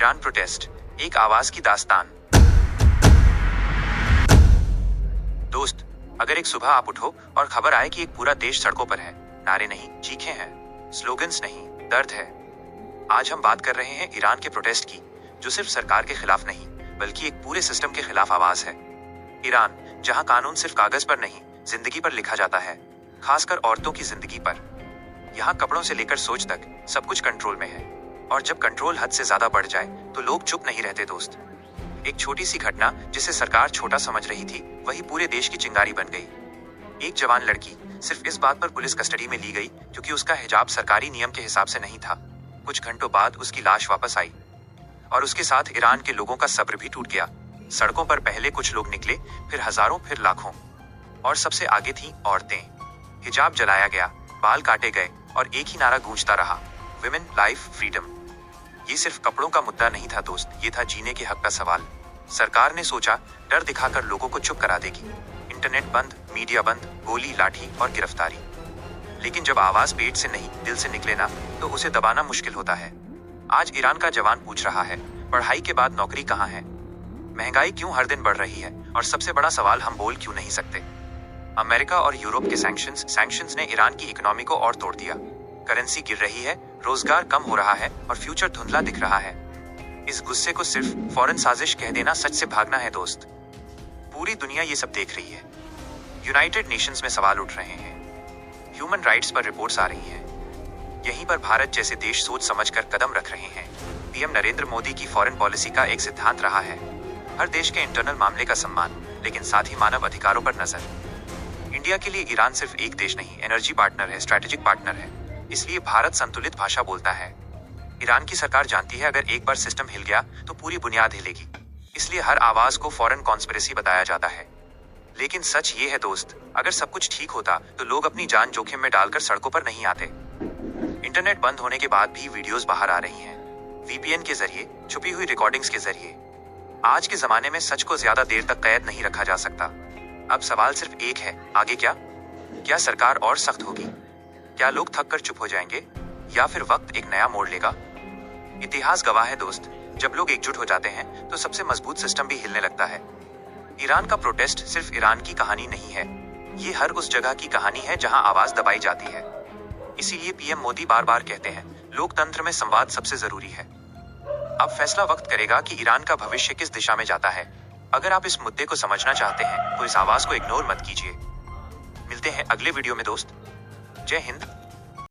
Iran protest, एक आवाज की दास्तान। दोस्त, अगर एक सुबह आप उठो और खबर आए कि एक पूरा देश सड़कों पर है, नारे नहीं, चीखें हैं, स्लोगन्स नहीं, दर्द है। आज हम बात कर रहे हैं ईरान के प्रोटेस्ट की, जो सिर्फ सरकार के खिलाफ नहीं, बल्कि एक पूरे सिस्टम के खिलाफ आवाज है। ईरान, जहां कानून सिर्फ कागज पर नहीं, जिंदगी पर लिखा जाता है, खासकर औरतों की जिंदगी पर। यहाँ कपड़ों से लेकर सोच तक सब कुछ कंट्रोल में है, और जब कंट्रोल हद से ज्यादा बढ़ जाए तो लोग चुप नहीं रहते दोस्त। एक छोटी सी घटना जिसे सरकार छोटा समझ रही थी, वही पूरे देश की चिंगारी बन गई। एक जवान लड़की सिर्फ इस बात पर पुलिस कस्टडी में ली गई क्योंकि उसका हिजाब सरकारी नियम के हिसाब से नहीं था। कुछ घंटों बाद उसकी लाश वापस आई, और उसके साथ ईरान के लोगों का सब्र भी टूट गया। सड़कों पर पहले कुछ लोग निकले, फिर हजारों, फिर लाखों, और सबसे आगे थी औरतें। हिजाब जलाया गया, बाल काटे गए, और एक ही नारा गूंजता रहा, विमेन, लाइफ, फ्रीडम। ये सिर्फ कपड़ों का मुद्दा नहीं था दोस्त, ये था जीने के हक का सवाल। सरकार ने सोचा डर दिखाकर लोगों को चुप करा देगी। इंटरनेट बंद, मीडिया बंद, गोली, लाठी और गिरफ्तारी। लेकिन जब आवाज पेट से नहीं, दिल से निकले ना, तो उसे दबाना मुश्किल होता है। आज ईरान का जवान पूछ रहा है, पढ़ाई के बाद नौकरी कहाँ है? महंगाई क्यों हर दिन बढ़ रही है? और सबसे बड़ा सवाल, हम बोल क्यों नहीं सकते? अमेरिका और यूरोप के सैंक्शंस ने ईरान की इकोनॉमी को और तोड़ दिया। करेंसी गिर रही है, रोजगार कम हो रहा है, और फ्यूचर धुंधला दिख रहा है। इस गुस्से को सिर्फ फौरन साजिश कह देना, सच से भागना है दोस्त। पूरी दुनिया ये सब देख रही है। यूनाइटेड नेशंस में सवाल उठ रहे हैं, ह्यूमन राइट्स पर रिपोर्ट्स आ रही हैं। यहीं पर भारत जैसे देश सोच समझकर कदम रख रहे हैं। पीएम नरेंद्र मोदी की फॉरेन पॉलिसी का एक सिद्धांत रहा है, हर देश के इंटरनल मामले का सम्मान, लेकिन साथ ही मानव अधिकारों पर नजर। इंडिया के लिए ईरान सिर्फ एक देश नहीं, एनर्जी पार्टनर है, स्ट्रैटेजिक पार्टनर है। इसलिए भारत संतुलित भाषा बोलता है। ईरान की सरकार जानती है, अगर एक बार सिस्टम हिल गया तो पूरी बुनियाद हिलेगी। इसलिए हर आवाज को फॉरेन कॉन्स्पिरेसी बताया जाता है। लेकिन सच ये है दोस्त, अगर सब कुछ ठीक होता तो लोग अपनी जान जोखिम में डालकर सड़कों पर नहीं आते। इंटरनेट बंद होने के बाद भी वीडियोस बाहर आ रही हैं, वीपीएन के जरिए, छुपी हुई रिकॉर्डिंग्स के जरिए। आज के जमाने में सच को ज्यादा देर तक कैद नहीं रखा जा सकता। अब सवाल सिर्फ एक है, आगे क्या? क्या सरकार और सख्त होगी? क्या लोग थक कर चुप हो जाएंगे, या फिर वक्त एक नया मोड़ लेगा? इतिहास गवाह है दोस्त, जब लोग एकजुट हो जाते हैं तो सबसे मजबूत सिस्टम भी हिलने लगता है। ईरान का प्रोटेस्ट सिर्फ ईरान की कहानी नहीं है, ये हर उस जगह की कहानी है जहां आवाज दबाई जाती है। इसीलिए पीएम मोदी बार बार कहते हैं, लोकतंत्र में संवाद सबसे जरूरी है। अब फैसला वक्त करेगा कि ईरान का भविष्य किस दिशा में जाता है। अगर आप इस मुद्दे को समझना चाहते हैं तो इस आवाज को इग्नोर मत कीजिए। मिलते हैं अगले वीडियो में दोस्त। जय हिंद।